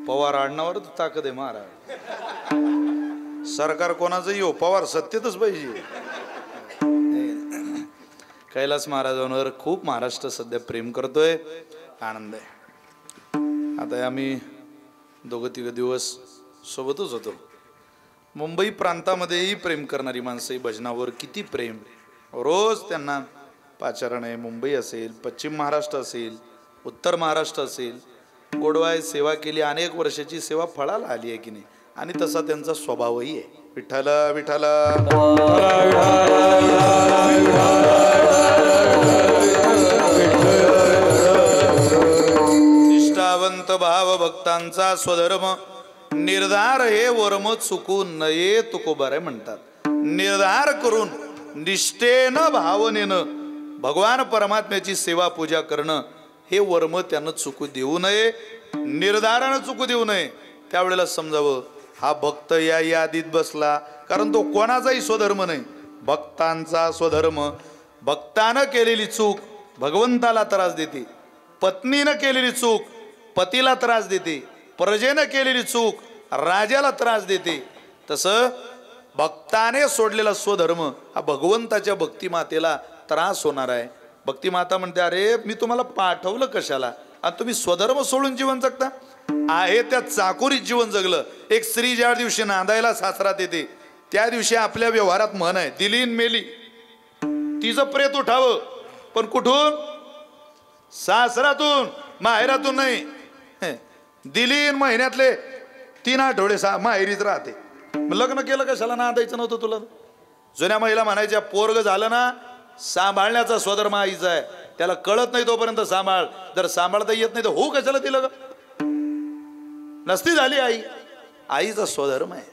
पवार आडनावर ताकद आहे महाराज. सरकार कोणाचं येऊ, पवार सत्तेतच पाहिजे. कैलास महाराजांवर खूप महाराष्ट्र सध्या प्रेम करतोय, आनंद आहे. आता आम्ही दोघं तिघ दिवस सोबतच होतो. मुंबई प्रांतामध्येही प्रेम करणारी माणसं भजनावर किती प्रेम, रोज त्यांना पाचारण आहे. मुंबई असेल, पश्चिम महाराष्ट्र असेल, उत्तर महाराष्ट्र असेल, गोडवाय सेवा केली, अनेक वर्षाची सेवा फळाला आली आहे की नाही. आणि तसा त्यांचा स्वभावही आहे. विठ्ठल विठ्ठल निष्ठावंत भाव भक्तांचा स्वधर्म निर्धार हे वर्म चुकू नये तुकोबारे म्हणतात. निर्धार करून निष्ठेनं भावनेनं भगवान परमात्म्याची सेवा पूजा करणं हे वर्म त्यानं चुकू देऊ नये, निर्धारानं चुकू देऊ नये. त्यावेळेला समजावं हा भक्त या यादीत बसला, कारण तो कोणाचाही स्वधर्म नाही, भक्तांचा स्वधर्म. भक्तानं केलेली चूक भगवंताला त्रास देते, पत्नीनं केलेली चूक पतीला त्रास देते, प्रजेनं केलेली चूक राजाला त्रास देते. तसं भक्ताने सोडलेला स्वधर्म हा भगवंताच्या भक्तिमातेला त्रास होणार आहे. भक्तिमाता म्हणते, अरे मी तुम्हाला पाठवलं कशाला आणि तुम्ही स्वधर्म सोडून जीवन जगता. आहे त्या चाकोरीत जीवन जगलं. एक स्त्री ज्या दिवशी नांदायला सासरात येते त्या दिवशी आपल्या व्यवहारात म्हण आहे, दिलीन मेली. तिचं प्रेत उठावं, पण कुठून? सासरातून, माहेरातून नाही. दिलीन महिन्यातले 3 आठवडे माहेरीत राहते. लग्न केलं कशाला, नांदायचं नव्हतं तुला? जुन्या महिला म्हणायच्या, पोरग झालं ना सांभाळण्याचा स्वधर्म आईचा आहे, त्याला कळत नाही तोपर्यंत सांभाळ, जर सांभाळता येत नाही तर हो कशाला दिलं. नसती झाली आई, आईचा स्वधर्म आहे.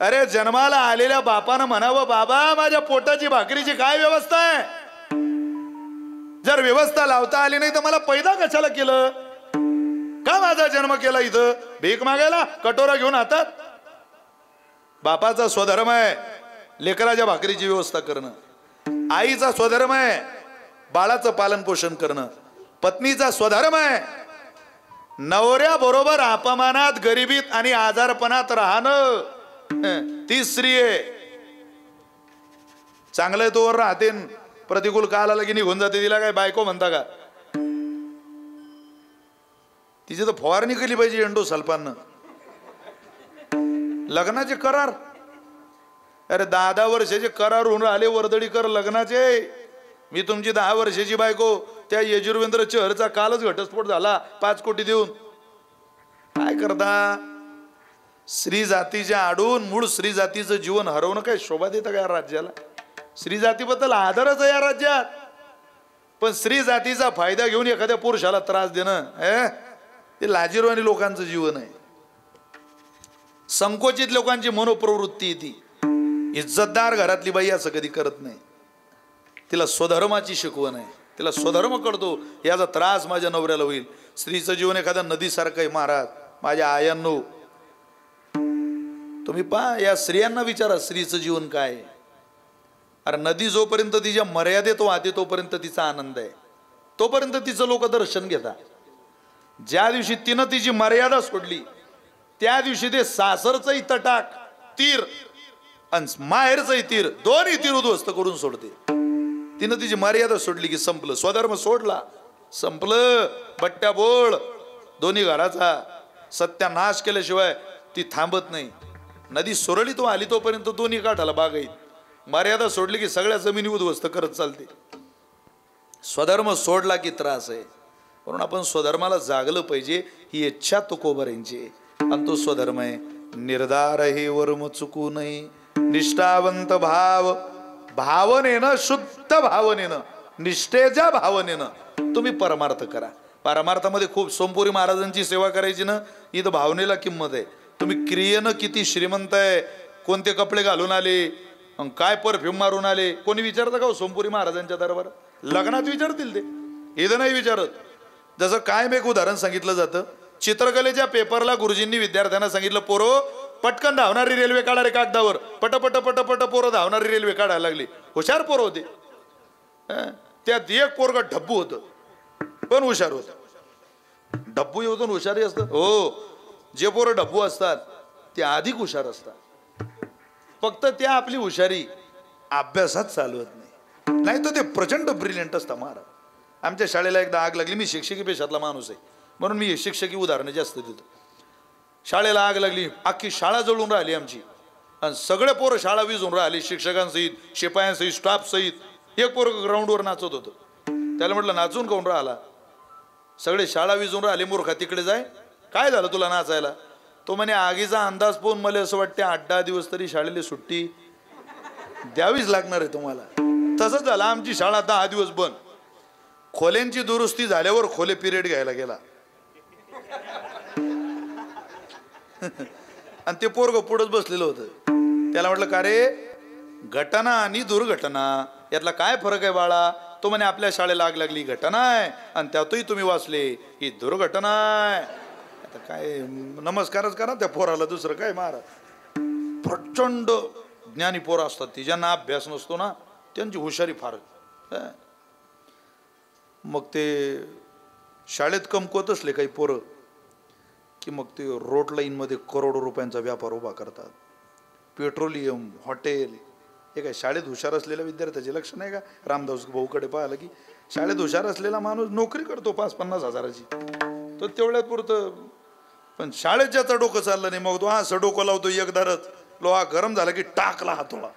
अरे जन्माला आलेल्या बापानं म्हणावं, बाबा माझ्या पोटाची भाकरीची काय व्यवस्था आहे? जर व्यवस्था लावता आली नाही तर मला पैदा कशाला केलं? का माझा जन्म केला इथं भीक मागायला, कटोरा घेऊन हातात? बापाचा स्वधर्म आहे लेकराच्या भाकरीची व्यवस्था करणं. आईचा स्वधर्म आहे बाळाचं पालन पोषण करणं. पत्नीचा स्वधर्म आहे नवऱ्या बरोबर अपमानात, गरिबीत आणि आजारपणात राहणं. ती स्त्री आहे. चांगलं तोवर राहते, प्रतिकूल काल आला की निघून जाते. तिला काय बायको म्हणता का? तिची तर फवारणी केली पाहिजे एंडो सल्फाननं. लग्नाचे करार, अरे 10 वर्षाचे करार होऊन राहिले वर्दळीकर लग्नाचे. मी तुमची 10 वर्षाची बायको, त्या यजुर्वेंद्र चहरचा कालच घटस्फोट झाला 5 कोटी देऊन. काय करता? स्त्री जातीच्या आडून मूळ स्त्री जातीचं जीवन हरवणं काय शोभा देतं का या राज्याला? स्त्री जातीबद्दल आदरच आहे या राज्यात, पण स्त्री जातीचा फायदा घेऊन एखाद्या पुरुषाला त्रास देणं हे लाजिरवाणी लोकांचं जीवन आहे. संकोचित लोकांची मनोप्रवृत्ती ती. इज्जतदार घरातली बाई असं कधी करत नाही. तिला स्वधर्माची शिकवण आहे, तिला स्वधर्म कळतो. याचा त्रास माझ्या नवऱ्याला होईल. स्त्रीचं जीवन एखाद्या नदीसारखं आहे महाराज. माझ्या आयांनो तुम्ही पहा, या स्त्रियांना विचारा स्त्रीचं जीवन काय आहे. अरे नदी जोपर्यंत तिच्या मर्यादेत वाहते तोपर्यंत तिचा आनंद आहे, तोपर्यंत तिचं लोक दर्शन घेतात. ज्या दिवशी तिनं तिची मर्यादा सोडली त्या दिवशी ते सासरचंही तटाक तीर आणि माहेरचंही तीर, दोन्ही तीर उद्ध्वस्त करून सोडते. तिनं तिची मर्यादा सोडली की संपलं. स्वधर्म सोडला संपलं. बट्ट्या बोळ दोन्ही घराचा सत्यानाश केल्याशिवाय ती थांबत नाही. नदी सुरळीत आली तोपर्यंत दोन्ही काठाला बागायत. मर्यादा सोडली की सगळ्या जमिनी उद्ध्वस्त करत चालते. स्वधर्म सोडला की त्रास आहे. म्हणून आपण स्वधर्माला जागलं पाहिजे. ही इच्छा तुकोबारांची आणि तो स्वधर्म आहे. निर्धार हे वर्म चुकू नये. निष्ठावंत भाव, भावनेनं, शुद्ध भावनेनं, निष्ठेच्या भावनेनं तुम्ही परमार्थ करा. परमार्थामध्ये खूप सोमपुरी महाराजांची सेवा करायची ना, इथं भावनेला किंमत आहे. तुम्ही क्रियेनं किती श्रीमंत आहे, कोणते कपडे घालून आले, काय परफ्यूम मारून आले, कोणी विचारतं का हो सोमपुरी महाराजांच्या दरबारात? लग्नात विचारतील ते, इथं नाही विचारत. जसं कायम एक उदाहरण सांगितलं जातं. चित्रकलेच्या पेपरला गुरुजींनी विद्यार्थ्यांना सांगितलं, पोरो पटकन धावणारी रेल्वे काढा रे कागदावर. पटपट पटपट पोरं धावणारी रेल्वे काढायला लागली. हुशार पोरं होते. त्यात एक पोरग ढब्बू होतं पण हुशार होतं. डब्बू येऊन हुशारी असतं हो. जे पोरं डब्बू असतात ते अधिक हुशार असतात. फक्त त्या आपली हुशारी अभ्यासात चालवत नाही. नाही तर ते प्रचंड ब्रिलियंट असतात महाराज. आमच्या शाळेला एकदा आग लागली. मी शिक्षकी पेशातला माणूस आहे म्हणून मी शिक्षकी उदाहरणं जास्त देतो. शाळेला आग लागली. अख्खी शाळा जळून राहिली आमची आणि सगळे पोरं शाळा विझून राहिली. शिक्षकांसहित, शिपायांसहित, स्टाफ सहित. एक पोरं ग्राउंडवर नाचत होतं. त्याला म्हटलं नाचून कोण राहिला? सगळे शाळा विझून राहिले. मूर्खा तिकडे जाय. काय झालं तुला नाचायला? तो म्हणे आगीचा अंदाज पाहून मला असं वाटते 8-10 दिवस तरी शाळेला सुट्टी द्यावीच लागणार आहे तुम्हाला. तसंच झालं. आमची शाळा 10 दिवस बंद. खोल्यांची दुरुस्ती झाल्यावर खोले पिरियड घ्यायला गेला आणि ते पोरग पुढंच बसलेलं होतं. त्याला म्हटलं का रे, घटना आणि दुर्घटना यातला काय फरक आहे बाळा? तो म्हणे आपल्या शाळेला आग लागली घटना आहे आणि त्यातही तुम्ही वाचले ही दुर्घटना आहे. आता काय नमस्कारच करा त्या पोराला, दुसरं काय महाराज. प्रचंड ज्ञानी पोरं असतात ती, ज्यांना अभ्यास नसतो ना त्यांची हुशारी फार. मग ते शाळेत कमकुवत असले काही पोरं की मग ते रोड लाईनमध्ये करोडो रुपयांचा व्यापार उभा करतात. Petroleum, hotel. हे काय शाळेत हुशार असलेल्या विद्यार्थ्याचे लक्ष नाही का? रामदास भाऊकडे पाहिलं की शाळेत हुशार असलेला माणूस नोकरी करतो 5-50 हजाराची, तो तेवढ्यात पुरतं. पण शाळेत ज्याचं डोकं चाललं नाही मग तो असं डोकं लावतो एकदारच, लोहा गरम झाला की टाकला हातोडा.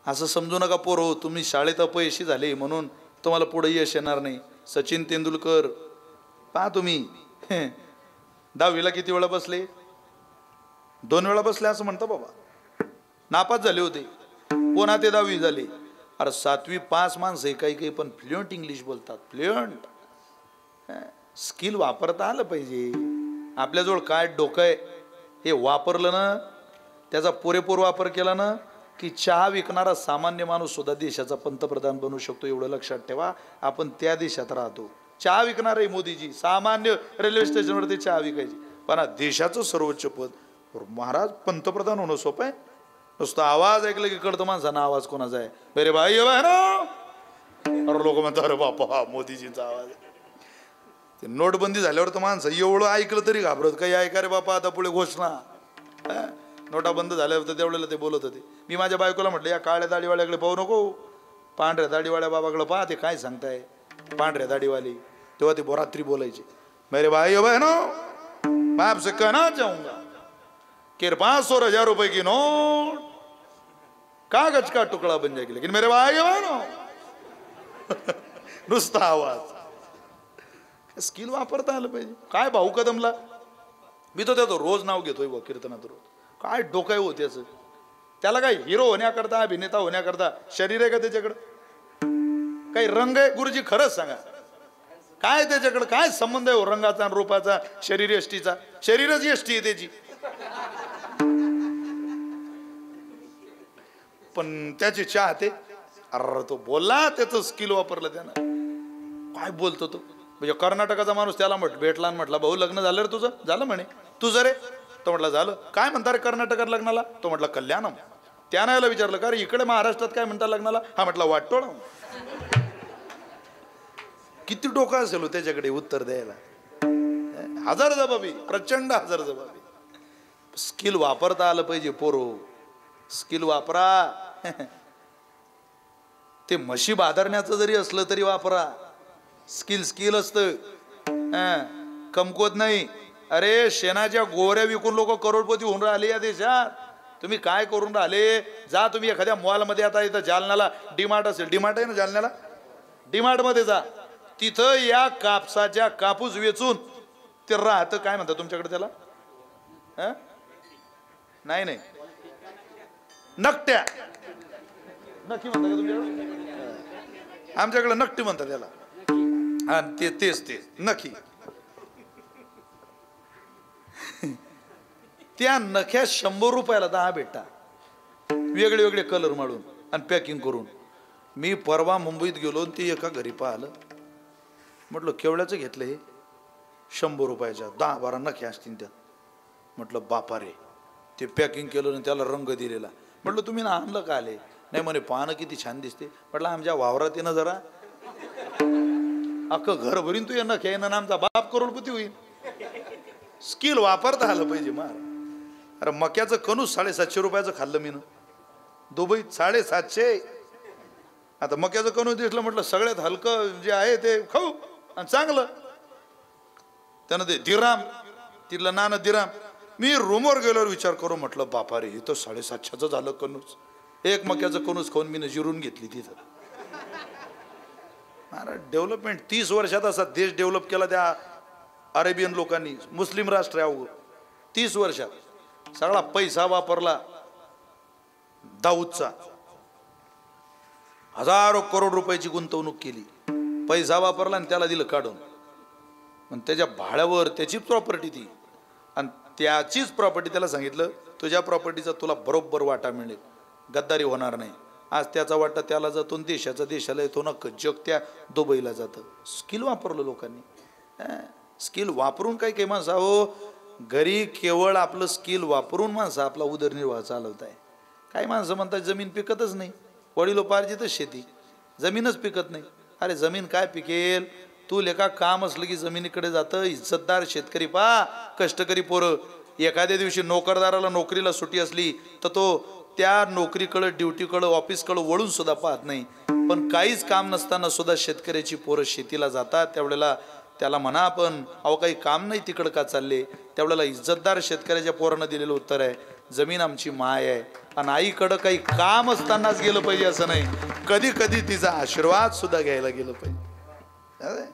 असं समजू नका पोरो, तुम्ही शाळेत अपयशी झाले म्हणून तुम्हाला पुढे यश येणार नाही. सचिन तेंडुलकर पहा तुम्ही, 10वीला किती वेळा बसले? 2 वेळा बसले असं म्हणता बाबा. नापास झाले होते, पुन्हा ते 10वी झाले. अरे 7वी पास माणसं काही पण फ्लुएंट इंग्लिश बोलतात. फ्लुएंट. स्किल वापरता आलं पाहिजे. आपल्याजवळ काय डोकं आहे हे वापरलं ना, त्याचा पुरेपूर वापर केला ना की चहा विकणारा सामान्य माणूस सुद्धा देशाचा पंतप्रधान बनू शकतो. एवढं लक्षात ठेवा. आपण त्या देशात राहतो. चहा विकणार आहे मोदीजी, सामान्य रेल्वे स्टेशनवरती चहा विकायची. पण देशाचं सर्वोच्च पद, महाराज पंतप्रधान होणं सोपं आहे? नुसतं आवाज ऐकलं की कळतं माणसानं आवाज कोणाचा आहे. अरे भाई अरे लोक म्हणतात अरे बापा मोदीजींचा आवाज. ते नोटबंदी झाल्यावर तर माणसं एवढं ऐकलं तरी घाबरत. काही ऐका रे बापा आता पुढे घोषणा. नोटा बंद झाल्यावर तर त्यावेळेला ते बोलत होते. मी माझ्या बायकोला म्हटलं या काळ्या दाढीवाल्याकडे पाहू नको, पांढऱ्या दाढीवाल्या बाबाकडे पहा, ते काय सांगताय पांढऱ्या दाढीवाली. तेव्हा ते रात्री बोलायचे, मेरे भाई बहनो मैं आपसे कहना चाहूंगा कि 500,000 रुपए की नोट कागज का टुकड़ा बन जाएगी, लेकिन मेरे भाई बहनो नुसता आवाज. स्किल वापरता आलं पाहिजे. काय भाऊ कदमला मी तो त्याचं रोज नाव घेतोय व कीर्तनात रोज. काय डोकं होत याचं. त्याला काय हिरो होण्याकरता, अभिनेता होण्याकरता शरीर आहे का त्याच्याकडं? काही रंग आहे? गुरुजी खरंच सांगा, काय त्याच्याकडे काय संबंध आहे रंगाचा आणि रूपाचा, शरीर यष्टीचा? शरीरच यष्टी आहे त्याची. पण त्याचे चाहते, अरे तो बोलला, त्याचं स्किल वापरलं त्यानं. काय बोलतो तो? म्हणजे कर्नाटकाचा माणूस त्याला भेटला आणि म्हटला भाऊ लग्न झालं रे तुझं? झालं म्हणे. तुझं रे? तो म्हटलं झालं. काय म्हणता रे कर्नाटकात लग्नाला? तो म्हटलं कल्याणम. त्यानं याला विचारलं का रे इकडे महाराष्ट्रात काय म्हणता लग्नाला? हा म्हटलं वाटोळ. किती डोकं असेल त्याच्याकडे उत्तर द्यायला. हजार जबाबी, प्रचंड हजार जबाबी. स्किल वापरता आलं पाहिजे पोरो. स्किल वापरा. ते म्हशी बाजारण्याचं जरी असलं तरी वापरा. स्किल असतं, कमकुवत नाही. अरे शेणाच्या गोऱ्या विकून लोक करोडपती होऊन राहिले या देशात. तुम्ही काय करून राहिले? जा तुम्ही एखाद्या मॉलमध्ये, आता इथं जालन्याला डीमार्ट असेल, डीमार्ट आहे ना जालन्याला, डीमार्ट मध्ये जा. तिथं या कापसाच्या कापूस वेचून ते राहतं, काय म्हणतात तुमच्याकडे त्याला? नाही नाही, नकट्या. नक्की म्हणता का तुमच्याकडे? आमच्याकडे नकटी म्हणतात त्याला. हा तेच नखी. त्या नख्या 100 रुपयाला 10 भेटता, वेगळे वेगळे कलर माळून आणि पॅकिंग करून. मी परवा मुंबईत गेलो, ती एका घरी पाहिलं. म्हटलं केवढ्याचं घेतलं हे? 100 रुपयाच्या 10-12 नख्या असतील त्यात. म्हटलं बापा रे. ते पॅकिंग केलं आणि त्याला रंग दिलेला. म्हटलं तुम्ही ना आणलं का? आले नाही म्हणे पानं किती छान दिसते. म्हटलं आमच्या वावरात येणं जरा. अख्खं घर भरीन तू यांना खेळणं, आमचा बाप करोडपती होईल. स्किल वापरता आलं पाहिजे मार. अरे मक्याचं कणूस 750 रुपयाचं खाल्लं मी ना दुबईत, 750. आता मक्याचं कणूस दिसलं म्हटलं सगळ्यात हलकं जे आहे ते खाऊ आणि चांगलं. त्यानं ते दिराम तिथलं नाणं दिराम. मी रूमवर गेल्यावर विचार करू म्हटलं बापा रे, इथं 750चं झालं कणूस. एक मक्याचं कणूस खाऊन मी जिरून घेतली तिथं. अरे डेव्हलपमेंट 30 वर्षात असा देश डेव्हलप केला त्या अरेबियन लोकांनी. मुस्लिम राष्ट्र आहे 30 वर्षात सगळा पैसा वापरला दाऊदचा. हजारो करोड रुपयाची गुंतवणूक केली, पैसा वापरला आणि त्याला दिलं काढून. पण त्याच्या भाड्यावर त्याची प्रॉपर्टी ती, आणि त्याचीच प्रॉपर्टी त्याला सांगितलं तुझ्या प्रॉपर्टीचा तुला बरोबर वाटा मिळेल, गद्दारी होणार नाही. आज त्याचा वाटा त्याला जातो, देशाचा देशाला येतो ना, जग त्या दुबईला जातं. स्किल वापरलं लोकांनी. स्किल वापरून काही काही माणसं हो घरी केवळ आपलं स्किल वापरून माणसं आपला उदरनिर्वाह चालवत आहे. काही माणसं म्हणतात जमीन पिकतच नाही, वडिलोपार्जितच शेती, जमीनच पिकत नाही. अरे जमीन काय पिकेल, तू लेखा काम असलं की जमिनीकडे जातं. इज्जतदार शेतकरी पा, कष्टकरी पोरं. एखाद्या दिवशी नोकरदाराला नोकरीला सुट्टी असली तर तो त्या नोकरीकडं, ड्युटीकडं, ऑफिसकडं वळून सुद्धा पाहत नाही. पण काहीच काम नसताना सुद्धा शेतकऱ्याची पोरं शेतीला जातात. त्यावेळेला त्याला म्हणा आपण अहो काही काम नाही तिकडं का चालले, त्यावेळेला इज्जतदार शेतकऱ्याच्या पोरानं दिलेलं उत्तर आहे जमीन आमची माय आहे. आणि आईकडं काही काम असतानाच गेलं पाहिजे असं नाही, कधी कधी तिचा आशीर्वाद सुद्धा घ्यायला गेलं पाहिजे.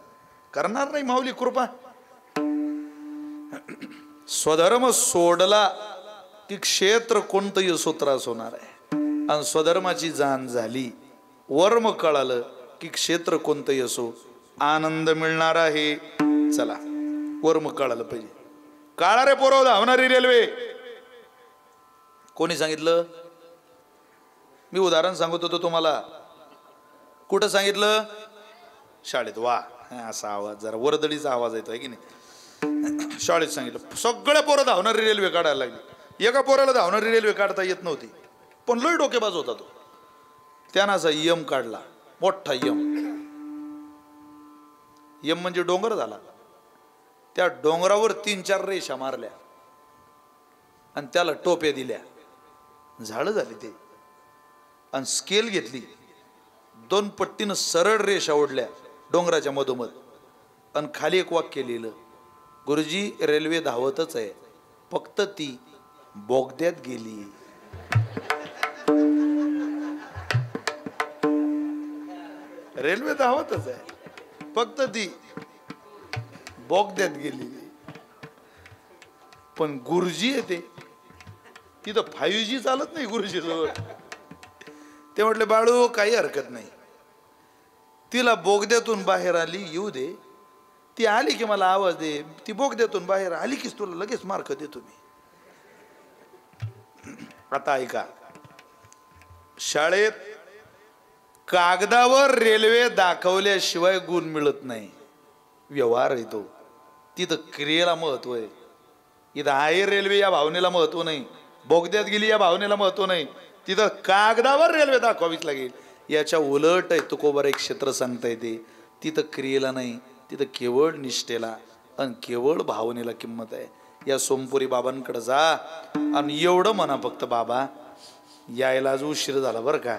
करणार नाही माऊली कृपा. स्वधर्म सोडला की क्षेत्र कोणतंही असो त्रास होणार आहे. आणि स्वधर्माची जाण झाली, वर्म कळालं की क्षेत्र कोणतंही असो आनंद मिळणार आहे. चला वर्म कळालं पाहिजे. काळा रे पोरं धावणारी रेल्वे. कोणी सांगितलं? मी उदाहरण सांगत होतो तुम्हाला. कुठं सांगितलं? शाळेत. वा, असा आवाज जरा वर्दळीचा आवाज येतो आहे की नाही. शाळेत सांगितलं सगळ्या पोरं धावणारी रेल्वे काढायला लागली. एका पोराला धावणारी रेल्वे काढता येत नव्हती, पण लय डोकेबाज होता तो. त्यानं असा यम काढला, मोठा यम. यम म्हणजे डोंगर झाला. त्या डोंगरावर 3-4 रेषा मारल्या आणि त्याला टोप्या दिल्या, झाडं झाली ते. आणि स्केल घेतली, 2 पट्टीनं सरळ रेषा ओढल्या डोंगराच्या मधोमध, आणि खाली एक वाक्य लिहिलं, गुरुजी रेल्वे धावतच आहे, फक्त ती बोगद्यात गेली. रेल्वे धावतच आहे, फक्त ती बोगद्यात गेली. पण गुरुजी येते तिथं 5G चालत नाही गुरुजी जवळ. ते म्हटले बाळू काही हरकत नाही, तिला बोगद्यातून बाहेर आली येऊ दे, ती आली की मला आवाज दे, ती बोगद्यातून बाहेर आली की तुला लगेच मार्क देतो मी. आता ऐका, शाळेत कागदावर रेल्वे दाखवल्याशिवाय गुण मिळत नाही, व्यवहार येतो. तिथं क्रियेला महत्व आहे. इथं आहे रेल्वे या भावनेला महत्व नाही, बोगद्यात गेली या भावनेला महत्व नाही, तिथं कागदावर रेल्वे दाखवावीच लागेल. याच्या उलट आहे तुकोबार एक क्षेत्र सांगता येते, तिथं क्रियेला नाही, तिथं केवळ निष्ठेला आणि केवळ भावनेला किंमत आहे. या सोमपुरी बाबांकडे जा आणि एवढं म्हणा फक्त, बाबा यायला आज उशीर झाला बरं का,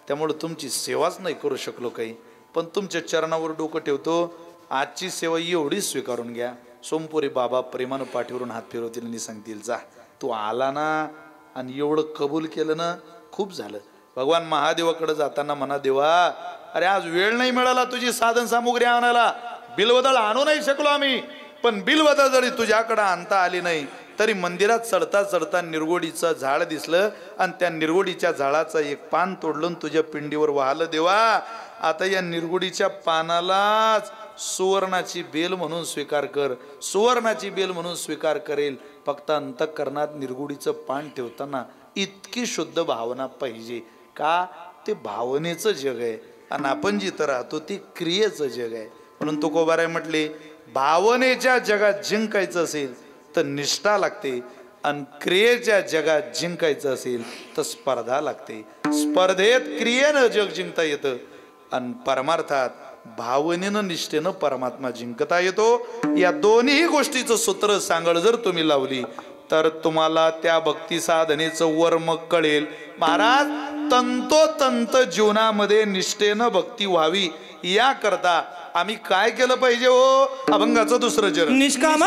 त्यामुळे तुमची सेवाच नाही करू शकलो काही, पण तुमच्या चरणावर डोकं ठेवतो, आजची सेवा एवढीच स्वीकारून घ्या. सोमपुरी बाबा प्रेमानं पाठीवरून हात फिरवतील आणि सांगतील जा तू आला ना आणि एवढं कबूल केलं ना, खूप झालं. भगवान महादेवाकडे जाताना म्हणा, देवा अरे आज वेळ नाही मिळाला तुझी साधन सामुग्री आणायला, बिलवदळ आणू नाही शकलो आम्ही, पण बिलवदळ जरी तुझ्याकडे आणता आली नाही तरी मंदिरात चढता चढता निरगोडीचं झाड दिसलं आणि त्या निरगोडीच्या झाडाचं एक पान तोडलं तुझ्या पिंडीवर वाहलं. देवा आता या निरगुडीच्या पानालाच सुवर्णाची बेल म्हणून स्वीकार कर, सुवर्णाची बेल म्हणून स्वीकार करेल. फक्त अंतःकरणात निरगुडीचं पान ठेवताना इतकी शुद्ध भावना पाहिजे का, ते भावनेचं जग आहे आणि आपण जिथं राहतो ते क्रियेचं जग आहे. म्हणून तुकोबाराय म्हटले, भावनेच्या जगात जिंकायचं असेल तर निष्ठा लागते आणि क्रियेच्या जगात जिंकायचं असेल तर स्पर्धा लागते. स्पर्धेत क्रियेनं जग जिंकता येतं आणि परमार्थात भावनेनं निष्ठेनं परमात्मा जिंकता येतो. या दोन्ही गोष्टीचं सूत्र सांगड जर तुम्ही लावली तर तुम्हाला त्या भक्ती साधनेचं वर्म कळेल. महाराज तंतोतंत जीवनामध्ये निष्ठेनं भक्ती व्हावी याकरता आम्ही काय केलं पाहिजे हो? अभंगाचं दुसरं चरण. निष्काम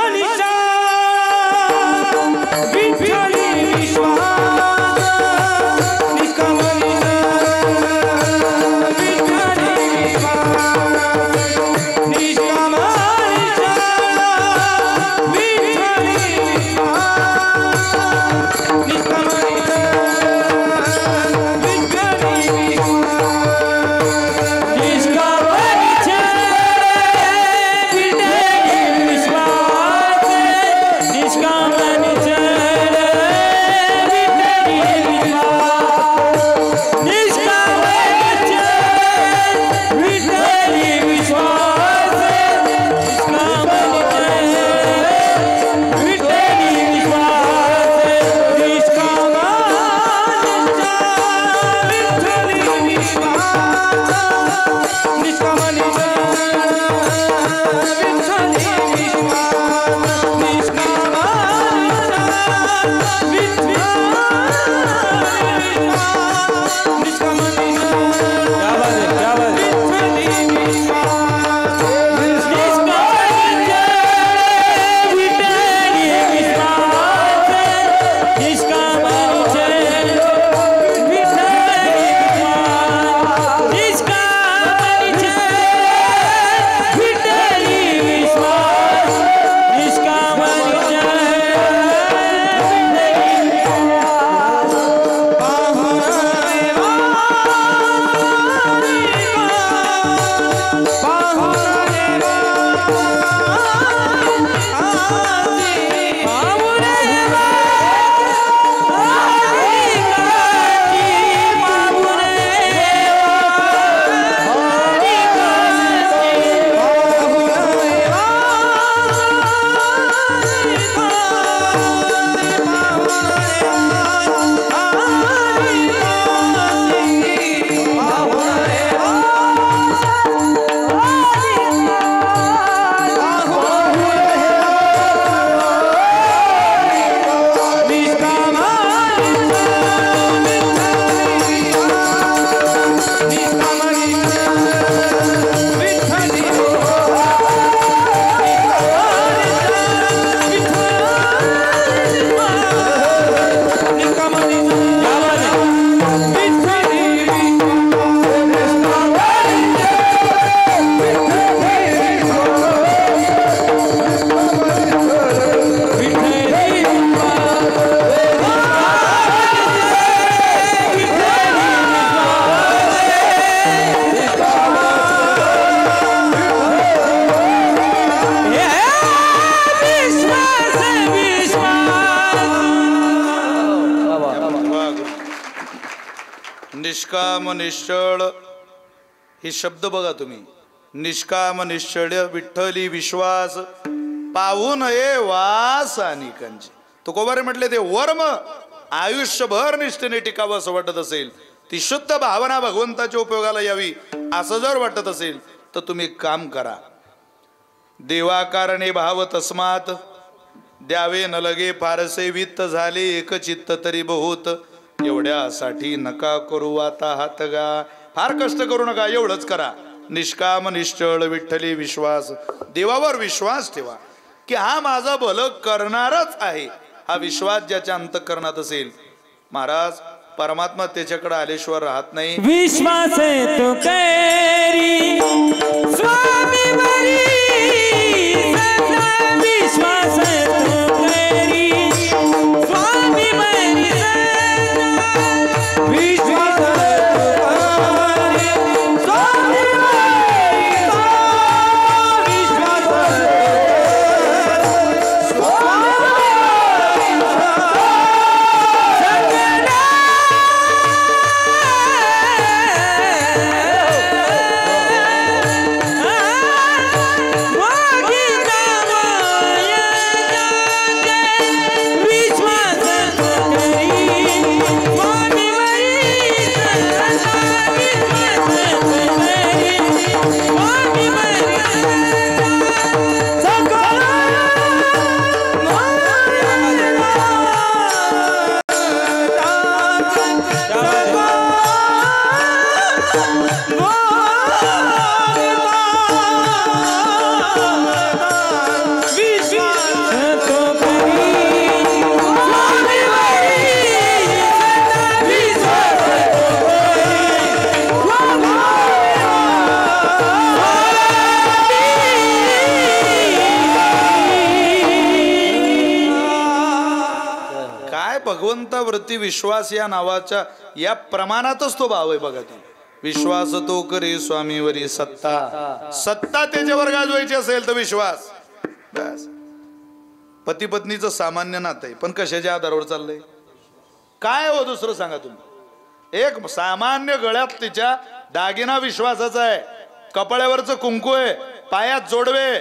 निष्काम निश्चळ हे शब्द बघा तुम्ही. निष्काम निश्चळ विठ्ठली विश्वास पाहून ये वास अनेकांचे. तुकोबारे म्हटले ते वर्म आयुष्यभर निष्ठेने टिकावं असं वाटत असेल, ती शुद्ध भावना भगवंताच्या उपयोगाला यावी असं जर वाटत असेल तर तुम्ही काम करा. देवाकारणे भाव तस्मात द्यावे न लगे फारसे वित्त झाले एक चित्त तरी बहुत. एवढ्यासाठी नका करू आता हात गा. फार कष्ट करू नका, एवढंच करा. निष्काम निश्चळ विठ्ठली विश्वास. देवावर विश्वास ठेवा की हा माझा भलं करणारच आहे. हा विश्वास ज्याच्या अंतःकरणात असेल महाराज परमात्मा त्याच्याकडे आलेश्वर राहत नाही. विश्वास तो करी स्वामी बरी विश्वास तो करी स्वामी बरी विश्वास भगवंतावरती विश्वास या नावाच्या या प्रमाणातच तो भाव आहे बघा. ती विश्वास तो करे स्वामीवरी सत्ता, सत्ता त्याच्यावर गाजवायची असेल तर विश्वास. बस. पती पत्नीचं सामान्य नातं आहे, पण कशाच्या आधारावर चाललंय काय हो दुसरं सांगा तुम्ही. एक सामान्य गळ्यात तिच्या दागिना विश्वासाचा आहे, कपाळ्यावरचं कुंकू आहे, पायात जोडवे,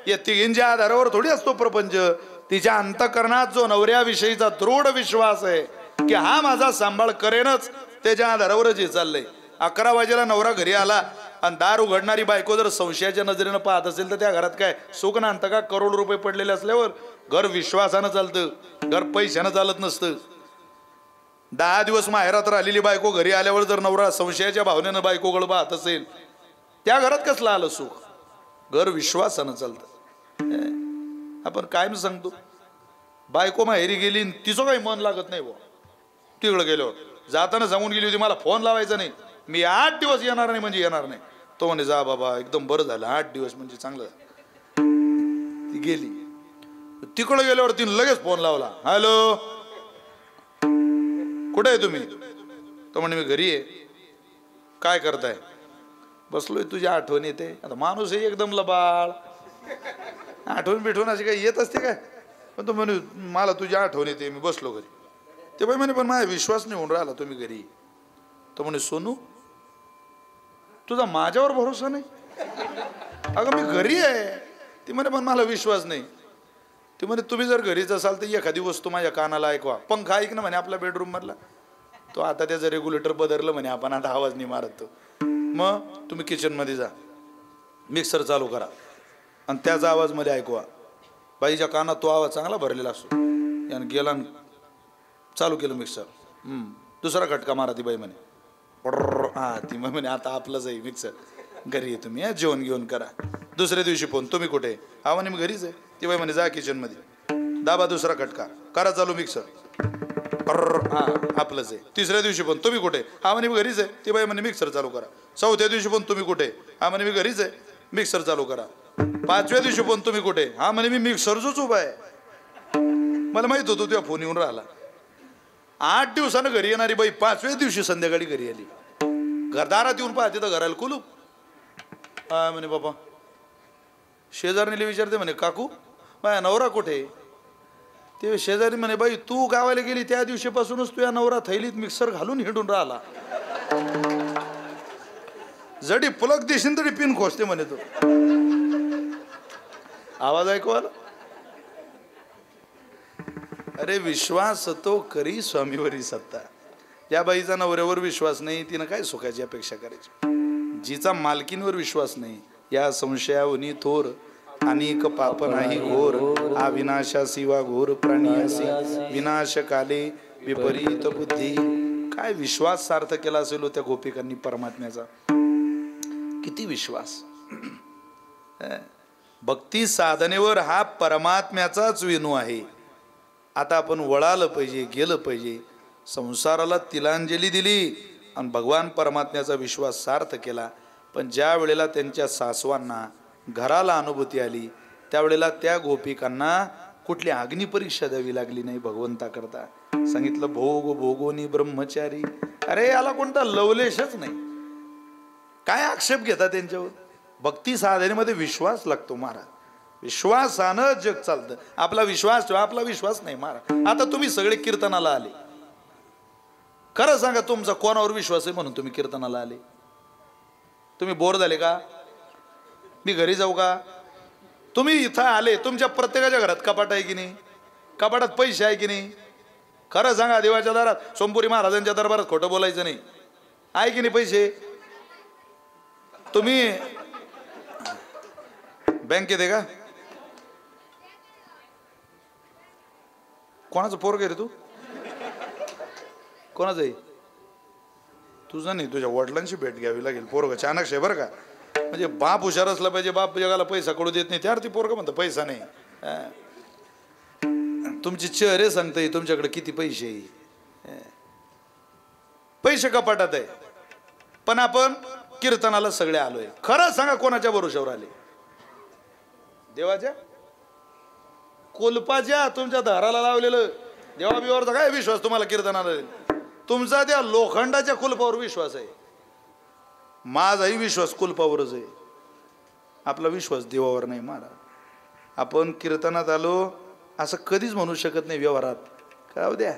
या तिघींच्या आधारावर थोडी असतो प्रपंच. तिच्या अंतःकरणात जो नवऱ्याविषयीचा दृढ विश्वास आहे की हा माझा सांभाळ करेनच, त्याच्या आधारावरच हे चाललंय. 11 वाजेला नवरा घरी आला आणि दार उघडणारी बायको जर संशयाच्या नजरेनं पाहत असेल तर त्या घरात काय सुख नांतं का? करोड रुपये पडलेले असल्यावर घर विश्वासानं चालतं, घर पैशानं चालत नसतं. 10 दिवस माहेरात राहिलेली बायको घरी आल्यावर जर नवरा संशयाच्या भावनेनं बायकोकडे पाहत असेल, त्या घरात कसलं आलं सुख? घर विश्वासानं चालतं. आपण काय मी सांगतो, बायको माहेरी गेली तिचं काही मन लागत नाही. तिकडं गेल्यावर जाताना सांगून गेली होती मला फोन लावायचा नाही, मी 8 दिवस येणार नाही म्हणजे येणार नाही. तो म्हणे जा बाबा एकदम बरं झालं, 8 दिवस म्हणजे चांगलं. ती गेली, तिकडं गेल्यावर तिने लगेच फोन लावला, हॅलो कुठे आहे तुम्ही? तो म्हणे मी घरी आहे. काय करताय? बसलोय, तुझी आठवण येते. आता माणूस आहे एकदम लबाळ, आठवण बिठवण अशी काही येत असते काय? पण तो म्हणे मला तुझी आठवण येते, मी बसलो घरी. ते बाई म्हणे पण माझा विश्वास नाही होऊन राहिला तुम्ही घरी. तो म्हणे सोनू तुझा माझ्यावर भरोसा नाही? अगं मी घरी आहे. ती म्हणे पण मला विश्वास नाही. ती म्हणे तुम्ही जर घरीच असाल तर एखादी वस्तू माझ्या कानाला ऐकवा. पंखा ऐक ना म्हणे आपल्या बेडरूम मधला. तो आता त्याचं रेग्युलेटर बदललं म्हणे, आपण आता आवाज नाही मारत तो. मग तुम्ही किचनमध्ये जा, मिक्सर चालू करा आणि त्याचा आवाज मध्ये ऐकवा. बाईच्या कानात तो आवाज चांगला भरलेला असतो. यानं गेला चालू केलं मिक्सर. दुसरा खटका मारा. ती बाई म्हणे हा, ती मग म्हणे आता आपलंच आहे मिक्सर, घरी आहे तुम्ही, जेवण घेऊन करा. दुसऱ्या दिवशी फोन, तुम्ही कुठे? हा म्हणे मी घरीच आहे. ती बाई म्हणे जा किचन मध्ये, दाबा दुसरा खटका, करा चालू मिक्सर, हा आपलंच आहे. तिसऱ्या दिवशी फोन, तुम्ही कुठे? हा म्हणे मी घरीच आहे. ती बाई म्हणे मिक्सर चालू करा. चौथ्या दिवशी फोन, तुम्ही कुठे? हा म्हणे मी घरीच आहे, मिक्सर चालू करा. 5व्या दिवशी फोन, तुम्ही कुठे? हा म्हणे मी मिक्सरच उभा आहे. मला माहित होतं तुझा फोन येऊन राहिला. 8 दिवसानं घरी येणारी बाई 5व्या दिवशी संध्याकाळी घरी आली. घरदारात येऊन पाहते तर घराला कुलूप. हा म्हणे बाबा. शेजारणीला विचारते म्हणे काकू माझ्या नवरा कुठे? ते शेजारी म्हणे बाई तू गावाला गेली त्या दिवशीपासूनच तुझ्या नवरा थैलीत मिक्सर घालून हिंडून राहिला. जडी पुलक देशील तरी पिन खोसते म्हणे तो. आवाज ऐकू आला? अरे विश्वास तो करी स्वामीवरी सत्ता. या बाईचा नवऱ्यावर विश्वास नाही, तिनं काय सुखाची अपेक्षा करायची? जिचा मालकींवर विश्वास नाही, या संशयावनी थोर अनेक पाप नाही घोर. अविनाशा शिवा घोर प्राणियासी विनाश काले विपरीत बुद्धी. काय विश्वास सार्थ केला असेल त्या गोपिकांनी परमात्म्याचा. किती विश्वास. भक्ती साधनेवर हा परमात्म्याचाच विनू आहे. आता आपण वळालं पाहिजे, गेलं पाहिजे, संसाराला तिलांजली दिली आणि भगवान परमात्म्याचा विश्वास सार्थ केला. पण ज्या वेळेला त्यांच्या सासवांना घराला अनुभूती आली त्यावेळेला त्या गोपिकांना कुठली अग्निपरीक्षा द्यावी लागली नाही भगवंताकरता. सांगितलं भोग भोगोनी ब्रह्मचारी. अरे याला कोणता लवलेशच नाही. काय आक्षेप घेता त्यांच्यावर? भक्ती साधनेमध्ये विश्वास लागतो महाराज. विश्वासानं जग चालतं. आपला विश्वास ठेवा, आपला विश्वास नाही महाराज. आता तुम्ही सगळे कीर्तनाला आले, खरं सांगा तुमचा कोणावर विश्वास आहे म्हणून तुम्ही कीर्तनाला आले? तुम्ही बोर झाले का? मी घरी जाऊ का? तुम्ही इथं आले, तुमच्या प्रत्येकाच्या घरात कपाट आहे की नाही? कपाटात पैसे आहे की नाही? खरं सांगा. देवाच्या दारात सोमपुरी महाराजांच्या दरबारात खोटं बोलायचं नाही. आहे की नाही पैसे? तुम्ही बँकेत आहे का? कोणाचं पोरग आहे रे तू? कोणाचं आहे? तुझं नाही, तुझ्या वडिलांची भेट घ्यावी लागेल. पोरग चाणक्य आहे बरं का. म्हणजे बाप हुशार असला पाहिजे. बाप जगाला पैसा कडू देत नाही, त्यावर ती पोरग म्हणतं पैसा नाही. तुमची चेहरे सांगते तुमच्याकडे किती पैसे आहे. पैसे कपाटात आहे, पण आपण कीर्तनाला सगळे आलोय. खरं सांगा कोणाच्या भरोशावर आले? देवाच्या? कोल्पाच्या तुमच्या दाराला लावलेलं देवाबिवावरचा काय विश्वास तुम्हाला कीर्तनाला? तुमचा त्या लोखंडाच्या कुलपावर विश्वास आहे. माझाही विश्वास कुलपावरच आहे. आपला विश्वास देवावर नाही महाराज. आपण कीर्तनात आलो असं कधीच म्हणू शकत नाही व्यवहारात. काय द्या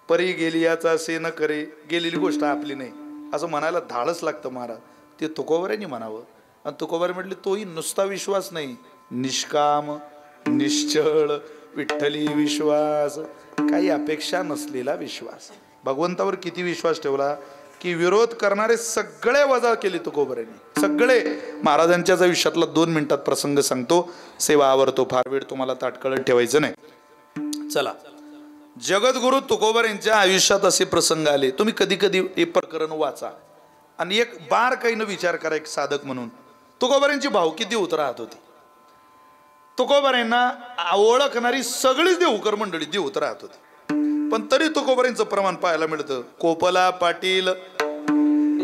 परी गेली याचा असे न करे, गेलेली गोष्ट आपली नाही असं म्हणायला धाडच लागतं महाराज. ते तुकोबारांनी म्हणावं. आणि तुकोबारे म्हटले तोही नुसता विश्वास नाही, निष्काम निश्चळ विठ्ठली विश्वास, काही अपेक्षा नसलेला विश्वास. भगवंतावर किती विश्वास ठेवला की विरोध करणारे सगळे वजा केले तुकोबारांनी, सगळे. महाराजांच्या आयुष्यातला 2 मिनिटात प्रसंग सांगतो, सेवा आवरतो, फार वेळ तुम्हाला ताटकळत ठेवायचं नाही. चला, जगद्गुरु तुकोबारांच्या आयुष्यात असे प्रसंग आले. तुम्ही कधी कधी हे प्रकरण वाचा आणि एक बारकाईनं विचार करा. एक साधक म्हणून तुकोबारांची भावकी देवत राहत होती. तुकोबारांना ओळखणारी सगळीच देवकर मंडळी देवत राहत होती. पण तरी तुकोबारांचं प्रमाण पाहायला मिळतं. कोपला पाटील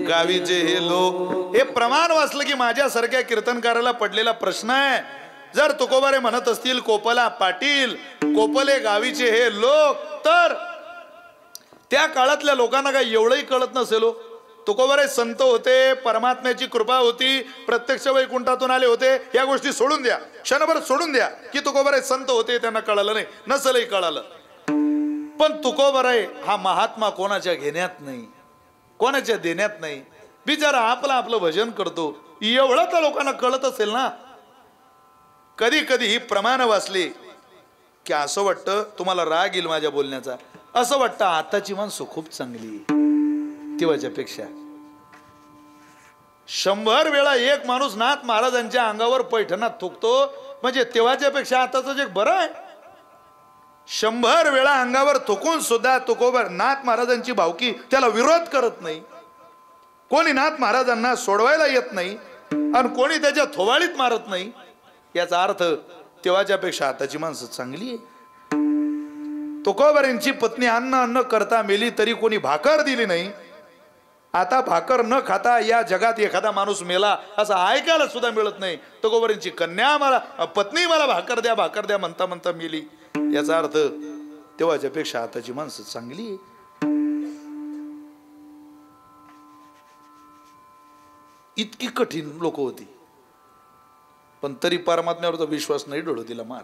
गावीचे हे लोक, हे प्रमाण वाचलं की माझ्यासारख्या कीर्तनकाराला पडलेला प्रश्न आहे. जर तुकोबारे म्हणत असतील कोपला पाटील, कोपले गावीचे हे लोक, तर त्या काळातल्या लोकांना काय एवढंही कळत नसेल. तुकोबारे संत होते, परमात्म्याची कृपा होती, प्रत्यक्ष वैकुंठातून आले होते. या गोष्टी सोडून द्या, क्षणभर सोडून द्या की तुकोबारे संत होते, त्यांना कळालं नाही, नसलही कळालं. पण तुकोबाराय हा महात्मा कोणाच्या घेण्यात नाही, कोणाच्या देण्यात नाही. बिचारा आपलं आपलं भजन करतो. एवढं तर लोकांना कळत असेल ना. कधी कधी ही प्रमाण वाचली की असं वाटतं, तुम्हाला राग येईल माझ्या बोलण्याचा, असं वाटतं आताची माणसं खूप चांगली तेव्हाच्या पेक्षा. 100 वेळा एक माणूस नाथ महाराजांच्या अंगावर पैठणात थुकतो म्हणजे तेव्हाच्या पेक्षा आताचं जग बरं आहे. 100 वेळा अंगावर थुकून सुद्धा तुकोबार नाथ महाराजांची भावकी त्याला विरोध करत नाही. कोणी नाथ महाराजांना सोडवायला येत नाही आणि कोणी त्याच्या थोवाळीत मारत नाही. याचा अर्थ तेव्हाच्या पेक्षा आताची माणसं चांगली आहे. तुकोबारांची पत्नी अन्न करता मेली तरी कोणी भाकर दिली नाही. आता भाकर न खाता या जगात एखादा माणूस मेला असं ऐकायला सुद्धा मिळत नाही. तुकोबारांची कन्या मला, पत्नी मला भाकर द्या म्हणता म्हणता मेली. याचा अर्थ तेव्हाच्या पेक्षा आताची माणसं चांगली आहे. इतकी कठीण लोक होती पण तरी परमात्म्यावरचा विश्वास नाही डोळू दिला मार.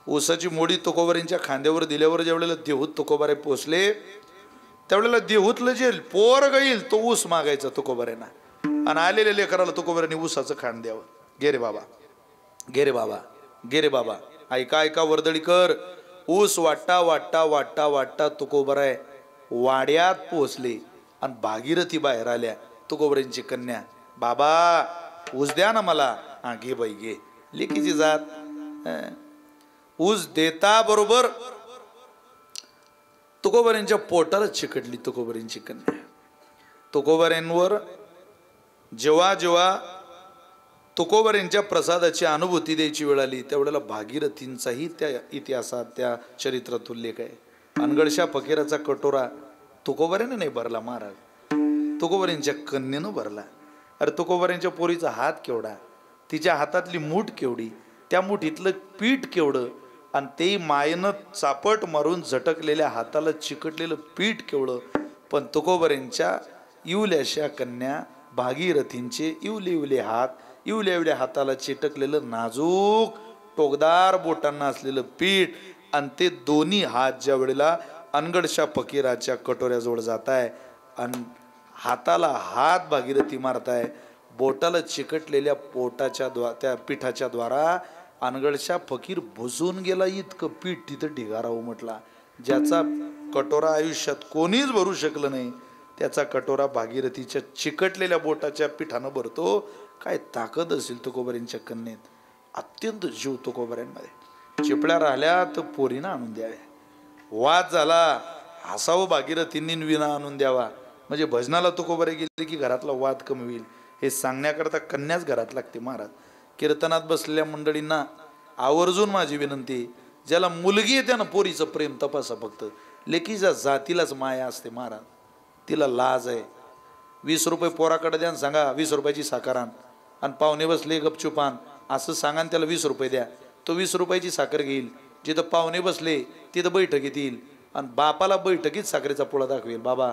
ऊसाची मोडी तुकोबारांच्या खांद्यावर दिल्यावर ज्यावेळेला देहूत तुकोबारे पोचले त्यावेळेला देहूतलं जे पोरग येईल तो ऊस मागायचा तुकोबाऱ्यांना. आणि आलेल्या लेकराला तुकोबाऱ्यांनी ऊसाचं खांड द्यावं. गे रे बाबा, गे रे बाबा, गे रे बाबा. ऐका ऐका वर्दळीकर. ऊस वाटता वाटता वाटता वाटता तुकोबाराय वाड्यात पोचले आणि भागीरथी बाहेर आल्या. तुकोबारांची कन्या, बाबा ऊस द्या ना मला. हा घे बाई घे. लेकीची जात. ऊस देता बरोबर तुकोबारांच्या पोटाला चिकटली तुकोबारांची कन्या. तुकोबारांवर जेव्हा जेव्हा तुकोबारांच्या प्रसादाची अनुभूती द्यायची वेळ आली त्यावेळेला भागीरथींचाही त्या इतिहासात त्या चरित्रात उल्लेख आहे. अनगडशा फकीराचा कटोरा तुकोबाराने नाही भरला महाराज, तुकोबारांच्या कन्येनं भरला. अरे तुकोबारांच्या पोरीचा हात केवढा, तिच्या हातातली मूठ केवढी, त्या मुठीतलं पीठ केवढं, आणि ते मायेनं चापट मारून झटकलेल्या हाताला चिकटलेलं पीठ केवढं. पण तुकोबारांच्या इवल्याशा कन्या भागीरथींचे इवले इवले हात, इवल्या इवल्या हाताला चिटकलेलं नाजूक टोकदार बोटांना असलेलं पीठ, आणि ते दोन्ही हात ज्या वेळेला अनगडशा फकीराच्या कटोऱ्याजवळ जात आहे आणि हाताला हात भागीरथी मारताय, बोटाला चिकटलेल्या पोटाच्या त्या पिठाच्या द्वारा अनगडशा फकीर भुजून गेला. इतकं पीठ तिथं ढिगारा उमटला. ज्याचा कटोरा आयुष्यात कोणीच भरू शकलं नाही त्याचा कटोरा भागीरथीच्या चिकटलेल्या बोटाच्या पिठानं भरतो. काय ताकद असेल तुकोबारांच्या कन्येत. अत्यंत जीव तुकोबारांमध्ये. चिपळ्या राहिल्या तर पोरीनं आणून द्याव्या. वाद झाला हसावं भागीरथींनी विना आणून द्यावा. म्हणजे भजनाला तुकोबारे गेले की घरातला वाद कमी होईल हे सांगण्याकरता कन्याच घरात लागते महाराज. कीर्तनात बसलेल्या मंडळींना आवर्जून माझी विनंती, ज्याला मुलगी आहे त्यानं पोरीचं प्रेम तपासा. फक्त लेकीच्या जातीलाच माया असते महाराज, तिला लाज आहे. 20 रुपये पोराकडे द्या सांगा 20 रुपयाची साखर आण, आणि पाहुणे बसले गपचुपान असं सांगा त्याला 20 रुपये द्या. तो 20 रुपयाची साखर घेईल जिथं पाहुणे बसले तिथं बैठकीत येईल आणि बापाला बैठकीत साखरेचा पोळा दाखवेल. बाबा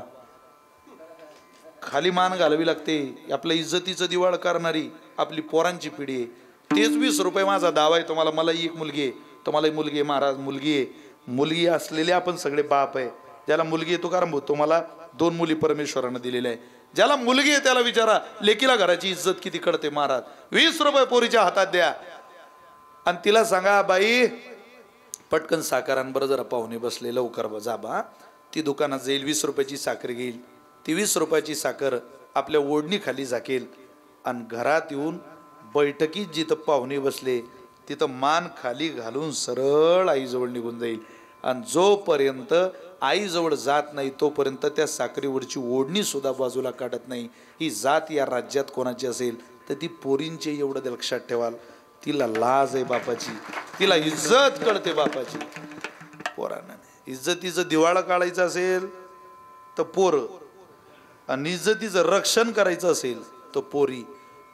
खाली मान घालावी लागते. आपल्या इज्जतीचं दिवाळ करणारी आपली पोरांची पिढी आहे. तेच 20 रुपये माझा दावा आहे तुम्हाला. मला एक मुलगी आहे, तुम्हाला मुलगी आहे महाराज, मुलगी आहे. मुलगी असलेले आपण सगळे बाप आहे. ज्याला मुलगी आहे तो कारण भाऊ तुम्हाला 2 मुली परमेश्वरानं दिलेल्या आहे. ज्याला मुलगी आहे त्याला विचारा लेकीला घराची इज्जत किती कळते महाराज. 20 रुपये पोरीच्या हातात द्या आणि तिला सांगा बाई पटकन साखरांबरं जरा पाहुणे बसले लवकर जा बा. ती दुकानात जाईल 20 रुपयाची साखर घेईल. ती 20 रुपयाची साखर आपल्या ओढणी खाली झाकेल आणि घरात येऊन बैठकीत जिथं पाहुणे बसले तिथं मान खाली घालून सरळ आईजवळ निघून जाईल. आणि जोपर्यंत आईजवळ जात नाही तोपर्यंत त्या साखरेवरची ओढणी सुद्धा बाजूला काढत नाही. ही जात या राज्यात कोणाची असेल तर ती पोरींची. एवढं लक्षात ठेवाल. तिला लाज आहे बापाची, तिला इज्जत कळते बापाची. पोरांना इज्जतीचं दिवाळं काढायचं असेल तर पोरं आणि इज्जतीचं रक्षण करायचं असेल तर पोरी.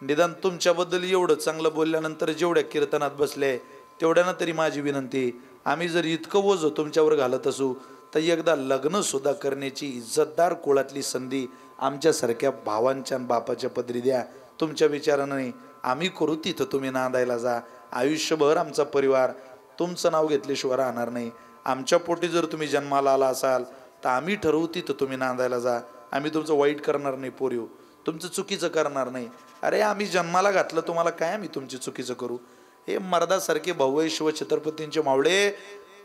निदान तुमच्याबद्दल एवढं चांगलं बोलल्यानंतर जेवढ्या कीर्तनात बसले तेवढ्यानं तरी माझी विनंती, आम्ही जर इतकं ओझं तुमच्यावर घालत असू तर एकदा लग्न सुद्धा करण्याची इज्जतदार कुळातली संधी आमच्यासारख्या भावांच्या आणि बापाच्या पदरी द्या. तुमच्या विचारानं नाही. आम्ही करू तिथं तुम्ही नांदायला जा. आयुष्यभर आमचा परिवार तुमचं नाव घेतल्याशिवाय राहणार नाही. आमच्या पोटी जर तुम्ही जन्माला आला असाल तर आम्ही ठरवू तिथं तुम्ही नांदायला जा. आम्ही तुमचं वाईट करणार नाही पोरीव, तुमचं चुकीचं करणार नाही. अरे आम्ही जन्माला घातलं तुम्हाला काय आम्ही तुमची चुकीचं करू. हे मर्दासारखे भाऊ शिव छत्रपतींचे मावळे.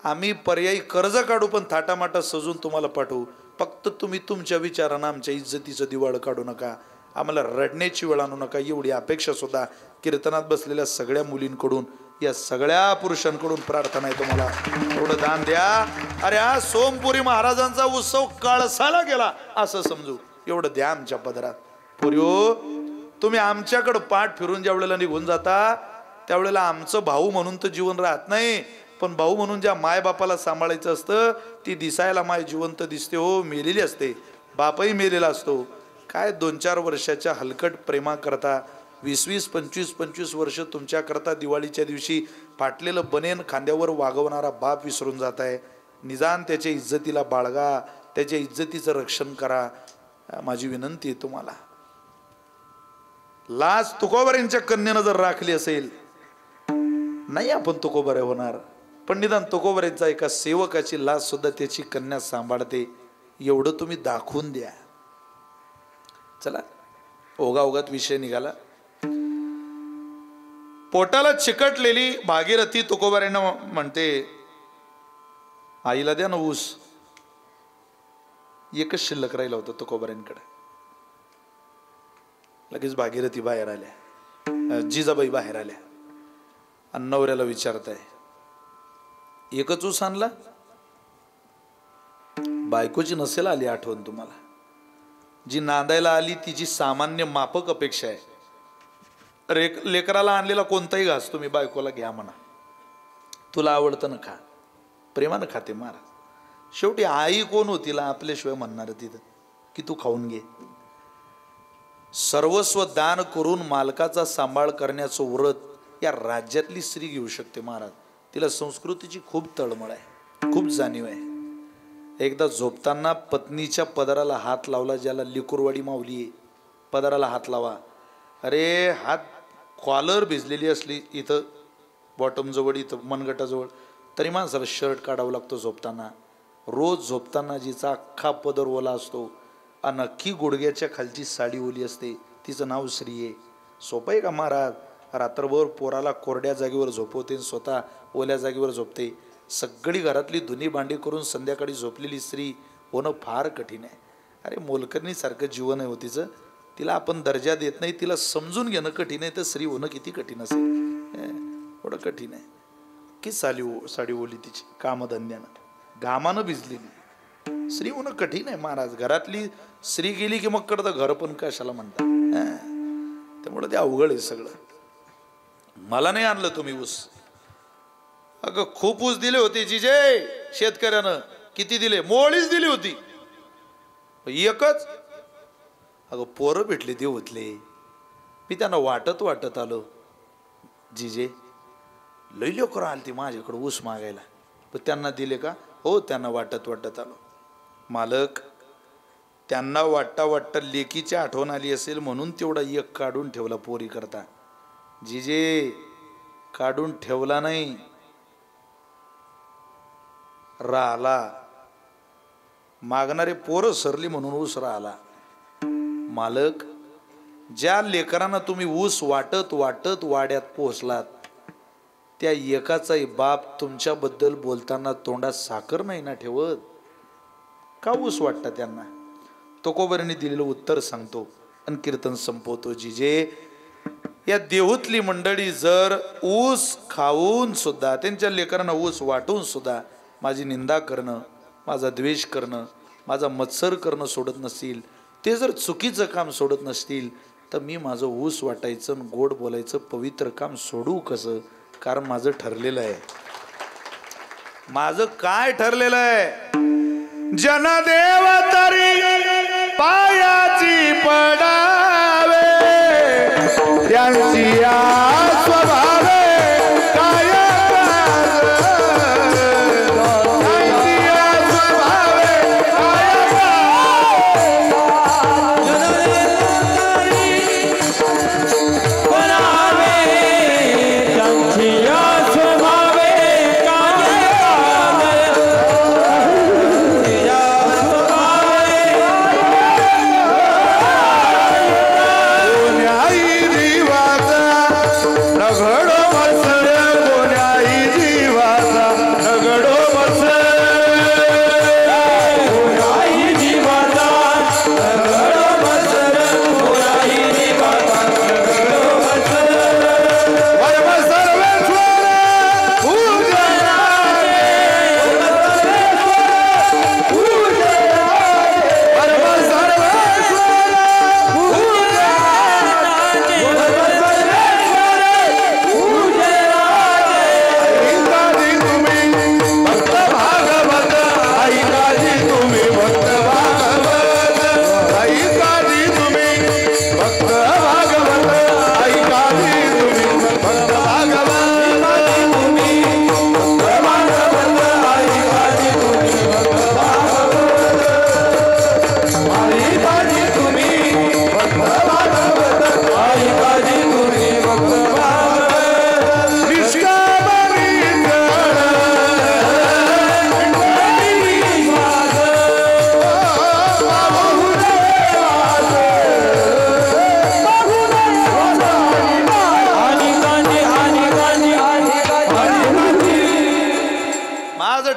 आम्ही पर्यायी कर्ज काढू पण थाटामाटा सजून तुम्हाला पाठवू. फक्त तुम्ही तुमच्या विचारानं आमच्या इज्जतीचं दिवाळ काढू नका. आम्हाला रडण्याची वेळ आणू नका. एवढी अपेक्षा सुद्धा कीर्तनात बसलेल्या सगळ्या मुलींकडून या सगळ्या पुरुषांकडून प्रार्थना आहे तुम्हाला. एवढं दान द्या. अरे हा सोमपुरी महाराजांचा उत्सव कळसाला गेला असं समजू. एवढं द्या आमच्या पदरात. पुर्यो तुम्ही आमच्याकडं पाठ फिरून ज्या वेळेला निघून जाता त्यावेळेला आमचं भाऊ म्हणून तर जीवन राहत नाही, पण भाऊ म्हणून ज्या मायबापाला सांभाळायचं असतं ती दिसायला माय जिवंत दिसते हो, मेलेली असते. बापही मेलेला असतो. काय 2-4 वर्षाच्या हलकट प्रेमा करता 20-20, 25-25 वर्ष तुमच्याकरता दिवाळीच्या दिवशी फाटलेलं बनेन खांद्यावर वागवणारा बाप विसरून जात आहे. निदान त्याच्या इज्जतीला बाळगा, त्याच्या इज्जतीचं रक्षण करा. माझी विनंती आहे तुम्हाला. लाज तुकोबाऱ्यांच्या कन्येनं जर राखली असेल नाही आपण तुकोबारे होणार, पण निदान तुकोबाऱ्यांचा एका सेवकाची लाज सुद्धा त्याची कन्या सांभाळते. एवढं तुम्ही दाखवून द्या. चला ओघाओघात विषय निघाला. पोटाला चिकटलेली भागीरथी तुकोबाऱ्यांना म्हणते आईला द्या ना ऊस. एकच शिल्लक राहिला होता तुकोबाऱ्यांकडे. लगेच भागीरथी बाहेर आल्या, जिजाबाई बाहेर आल्या आणि नवऱ्याला विचारताय एकच ऊस आणला. बायकोची नसेल आली आठवण तुम्हाला. जी नांदायला आली तिची सामान्य माफक अपेक्षा आहे. लेकराला आणलेला कोणताही घास तुम्ही बायकोला घ्या म्हणा, तुला आवडतं ना खा. प्रेमानं खाते महाराज. शेवटी आई कोण होतीला आपल्याशिवाय म्हणणार तिथं की तू खाऊन घे. सर्वस्व दान करून मालकाचा सांभाळ करण्याचं व्रत या राज्यातली स्त्री घेऊ शकते महाराज. तिला संस्कृतीची खूप तळमळ आहे, खूप जाणीव आहे. एकदा झोपताना पत्नीच्या पदराला हात लावला. ज्याला लिकुरवाडी माऊली आहे, पदराला हात लावा. अरे हात कॉलर भिजलेली असली इथं बॉटमजवळ, इथं मनगटाजवळ, तरी माणसाला शर्ट काढावा लागतो झोपताना. रोज झोपताना जिचा अख्खा पदर ओला असतो आणि अख्खी गुडघ्याच्या खालची साडी ओली असते तिचं नाव स्त्री आहे. सोपं आहे का महाराज. रात्रभर पोराला कोरड्या जागेवर झोपवते, स्वतः ओल्या जागेवर झोपते. सगळी घरातली धुनी भांडी करून संध्याकाळी झोपलेली स्त्री होणं फार कठीण आहे. अरे मोलकरणीसारखं जीवन आहे हो तिचं. तिला आपण दर्जा देत नाही, तिला समजून घेणं कठीण आहे. तर स्त्री होणं किती कठीण असेल. एवढं कठीण आहे की साडी ओली तिची कामधंद्यानं घामानं भिजलेली. स्त्री होणं कठीण आहे महाराज. घरातली स्त्री गेली की मग कडतं घर पण कशाला म्हणतात. त्यामुळे ते अवघड आहे सगळं. मला नाही आणलं तुम्ही ऊस. अगं खूप ऊस दिले होते जिजे शेतकऱ्यानं. किती दिले? मोळीच दिली होती एकच. अगं पोरं भेटले ते होतले. मी त्यांना वाटत आलो जिजे लई लोकं आली ती माझ्याकडं ऊस मागायला. पण त्यांना दिले का? हो, त्यांना वाटत वाटत आलो. मालक, त्यांना वाटता वाटता लेकीची आठवण आली असेल म्हणून तेवढा एक काढून ठेवला पोरी करता. जिजे काढून ठेवला नाही, राहिला. मागणारे पोरं सरली म्हणून ऊस राहिला. मालक, ज्या लेकरांना तुम्ही ऊस वाटत वाटत वाड्यात पोहोचलात, त्या एकाचाही बाप तुमच्याबद्दल बोलताना तोंडात साखर नाही ना ठेवत. का ऊस वाटता त्यांना? तुकोबारांनी दिलेलं उत्तर सांगतो आणि कीर्तन संपवतो. जिजे, या देहूतली मंडळी जर ऊस खाऊन सुद्धा, त्यांच्या लेकरांना ऊस वाटून सुद्धा माझी निंदा करणं, माझा द्वेष करणं, माझा मत्सर करणं सोडत नसतील, ते जर चुकीचं काम सोडत नसतील, तर मी माझं ऊस वाटायचं आणि गोड बोलायचं पवित्र काम सोडू कसं? कारण माझं ठरलेलं आहे. माझं काय ठरलेलं आहे? जनदेव तरी पायाची पडावे, त्यांची स्वभावे काय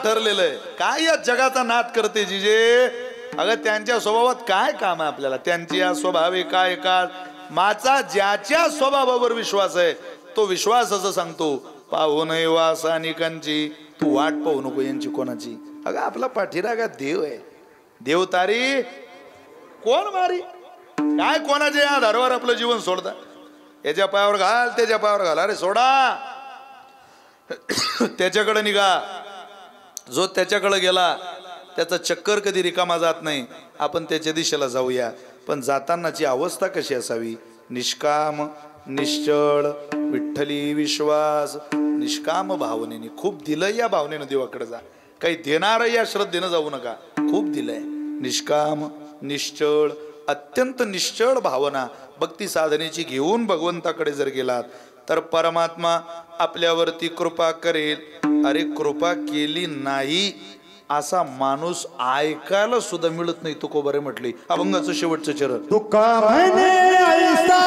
ठरलेलं आहे. काय या जगाचा नाद करते जिजे? अगं त्यांच्या स्वभावात काय काम आहे आपल्याला? त्यांची या स्वभाव एका एका माचा ज्याच्या स्वभावावर विश्वास आहे तो विश्वास असं सांगतो, पाहू नये वासानिकांची, तू वाट पाहू नको यांची कोणाची. अगं आपला पाठीरागा देव आहे. देव तारी कोण मारी? काय कोणाच्या आधारावर आपलं जीवन सोडता? याच्या पायावर घाल, त्याच्या पायावर घाल. अरे सोडा, त्याच्याकडे निघा. जो त्याच्याकडे गेला त्याचा चक्कर कधी रिकामा जात नाही. आपण त्याच्या दिशेला जाऊया. पण जातानाची अवस्था कशी असावी? निष्काम, निश्चळ, विठ्ठली विश्वास, निष्काम भावनेने. खूप दिलंय या भावनेनं देवाकडे जा. काही देणार या श्रद्धेनं जाऊ नका. खूप दिलंय. निष्काम, निश्चळ, अत्यंत निश्चळ भावना भक्ती साधनेची घेऊन भगवंताकडे जर गेलात तर परमात्मा आपल्यावरती कृपा करेल. अरे कृपा केली नाही असा माणूस ऐकायला सुद्धा मिळत नाही. तुकोबारे म्हटले अभंगाचं शेवटचं चरण. तुका म्हणे ऐसा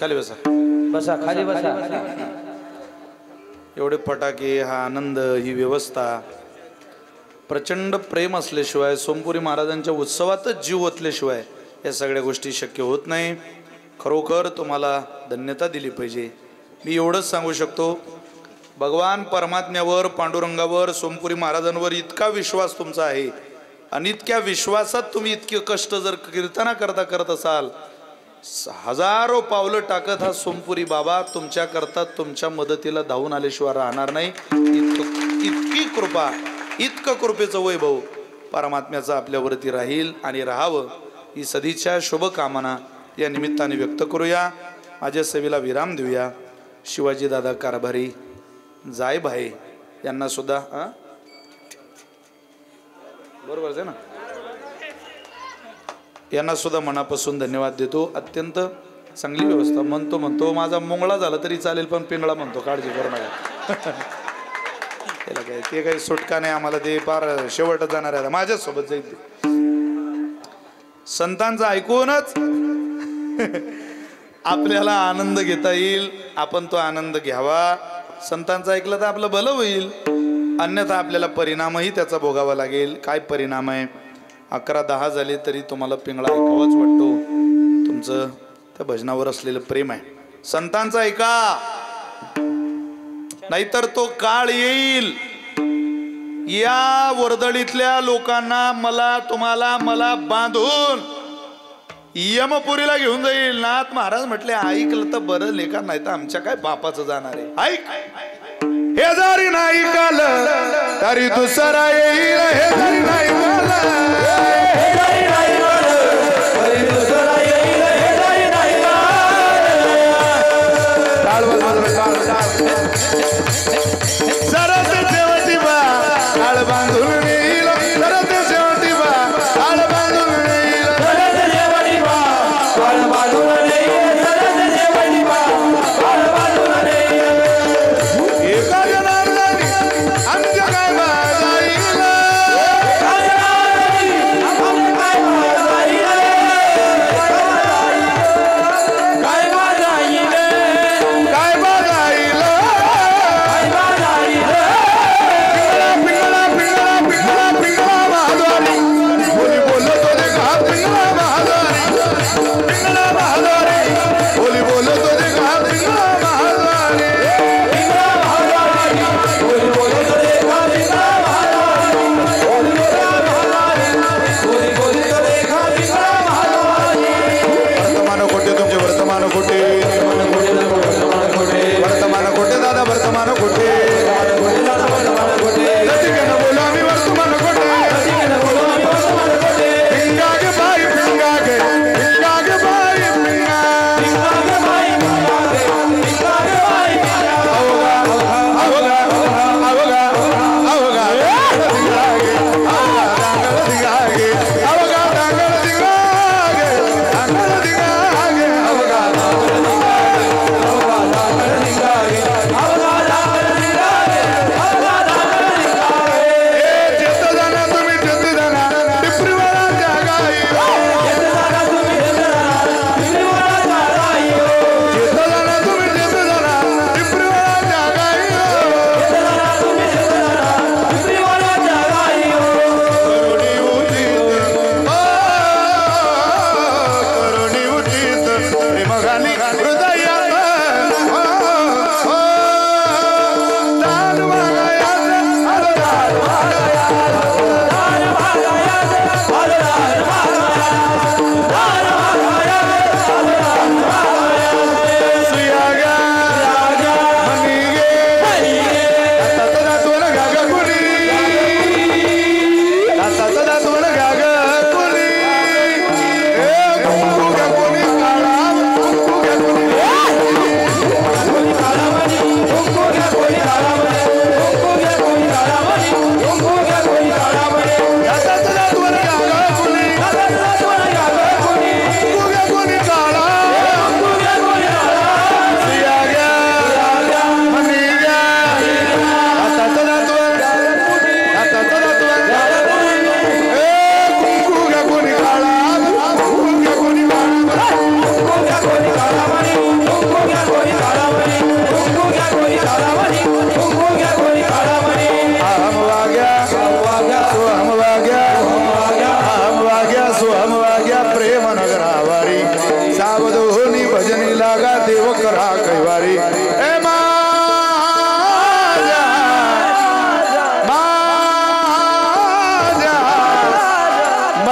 खाली बसा. बसा खाली बसा. एवढे फटाके, हा आनंद, ही व्यवस्था, प्रचंड प्रेम असल्याशिवाय, सोमपुरी महाराजांच्या उत्सवातच जीव ओतल्याशिवाय या सगळ्या गोष्टी शक्य होत नाही. खरोखर तुम्हाला धन्यता दिली पाहिजे. मी एवढंच सांगू शकतो, भगवान परमात्म्यावर, पांडुरंगावर, सोमपुरी महाराजांवर इतका विश्वास तुमचा आहे आणि इतक्या विश्वासात तुम्ही इतके कष्ट जर कीर्तना करता करत असाल, हजारो पावलं टाकत हा सोमपुरी बाबा तुमच्या करता, तुमच्या मदतीला धावून आल्याशिवाय राहणार नाही. इतकी कृपा, इतकं कृपेचं वैभव परमात्म्याचं आपल्यावरती राहील आणि राहावं ही सदिच्छा शुभकामना या निमित्ताने व्यक्त करूया. माझ्या सेवेला विराम देऊया. शिवाजी दादा कारभारी, जाय भाई यांना सुद्धा बरोबर आहे ना, यांना सुद्धा मनापासून धन्यवाद देतो. अत्यंत चांगली व्यवस्था. म्हणतो माझा मुंगळा झाला तरी चालेल पण पिंगळा म्हणतो, काळजी करू नका. त्याला काय, ते काही सुटका नाही आम्हाला, ते फार शेवट जाणार आहे. माझ्यासोबत जाईल संतांचं ऐकूनच आपल्याला आनंद घेता येईल. आपण तो आनंद घ्यावा. संतांचं ऐकलं तर आपलं भलं होईल, अन्यथा आपल्याला परिणामही त्याचा भोगावा लागेल. काय परिणाम आहे? 11-10 झाले तरी तुम्हाला पिंगळा ऐकावाच वाटतो. तुमचं त्या भजनावर असलेलं प्रेम आहे. संतांचं ऐका, नाहीतर तो काळ येईल. या वर्दळीतल्या लोकांना, मला बांधून यमपुरीला घेऊन जाईल. नाथ महाराज म्हटले, ऐकलं तर बरं लेखा, नाही तर आमच्या काय बापाचं जाणार आहे. ऐक, हे जरी नाही काल तरी दुसरा येईल. हे जरी नाही काल, हे जरी नाही काल तरी दुसरा येईल. हे जरी नाही सरस शेवटी बा काळ बांधून येईल. सरस शेवटी बा काळ बांधून येईल. सरस शेवटी बा काळ बांधून येईल. सरस शेवटी बा काळ बांधून येईल. एका जनार्दनी आमच्या काय बाजाईल.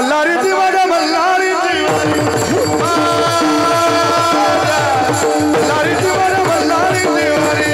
मल्हारी जीवारी मल्हारी जीवारी मल्हारी जीवारी मल्हारी जीवारी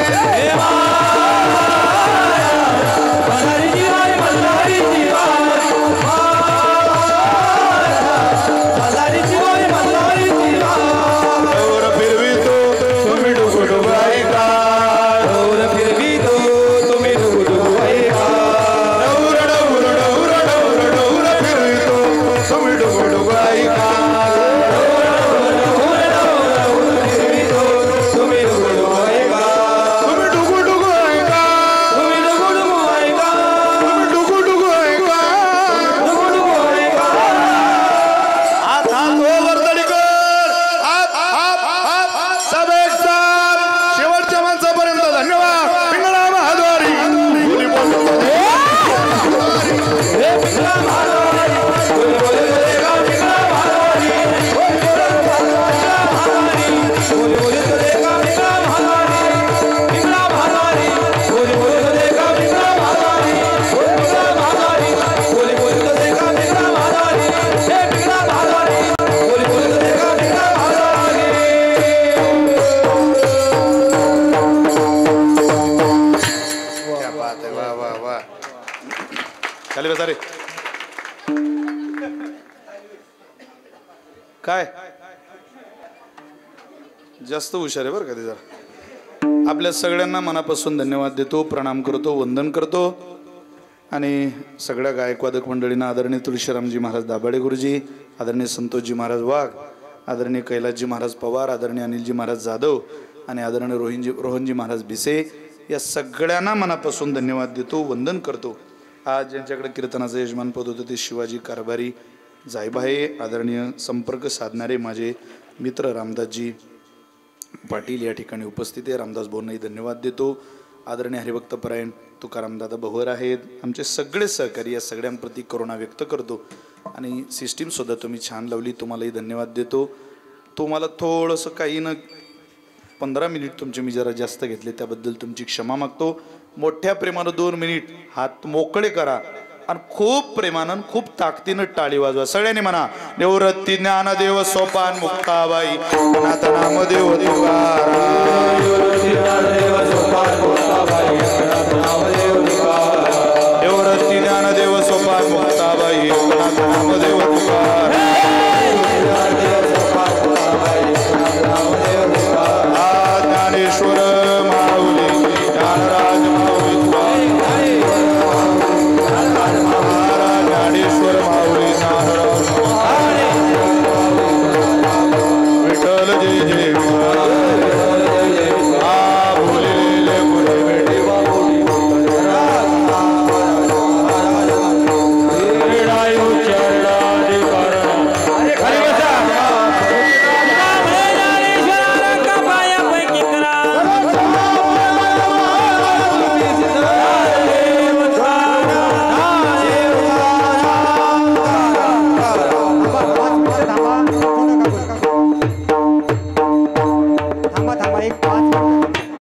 काय जास्त हुशार आहे बरं का ते जरा. आपल्या सगळ्यांना मनापासून धन्यवाद देतो, प्रणाम करतो, वंदन करतो. आणि सगळ्या गायकवादक मंडळींना आदरणीय तुळशीरामजी महाराज दाभाडे गुरुजी, आदरणीय संतोषजी महाराज वाघ, आदरणीय कैलासजी महाराज पवार, आदरणीय अनिलजी महाराज जाधव आणि आदरणीय रोहनजी महाराज भिसे या सगळ्यांना मनापासून धन्यवाद देतो, वंदन करतो. आज ज्यांच्याकडे कीर्तनाचं यजमान पद होतं ते शिवाजी कारभारी जायभाई, आदरणीय संपर्क साधणारे माझे मित्र रामदासजी पाटील या ठिकाणी उपस्थित आहे. रामदास भाऊंनाही धन्यवाद देतो. आदरणीय हरिभक्तपरायण तुकारामदादा भोवर आहेत, आमचे सगळे सहकारी, या सगळ्यांप्रती करुणा व्यक्त करतो. आणि सिस्टीमसुद्धा तुम्ही छान लावली, तुम्हालाही धन्यवाद देतो. तुम्हाला थोडंसं काही न 15 मिनिट तुमचे मी जरा जास्त घेतले त्याबद्दल तुमची क्षमा मागतो. मोठ्या प्रेमानं 2 मिनिट हात मोकळे करा आणि खूप प्रेमानं खूप ताकदीनं टाळी वाजवा. सगळ्यांनी म्हणा, निवृत्ती ज्ञानदेव सोपान मुक्ताबाई नाथ नामदेव तुकाराम, निवृत्ती ज्ञानदेव सोपान मुक्ताबाई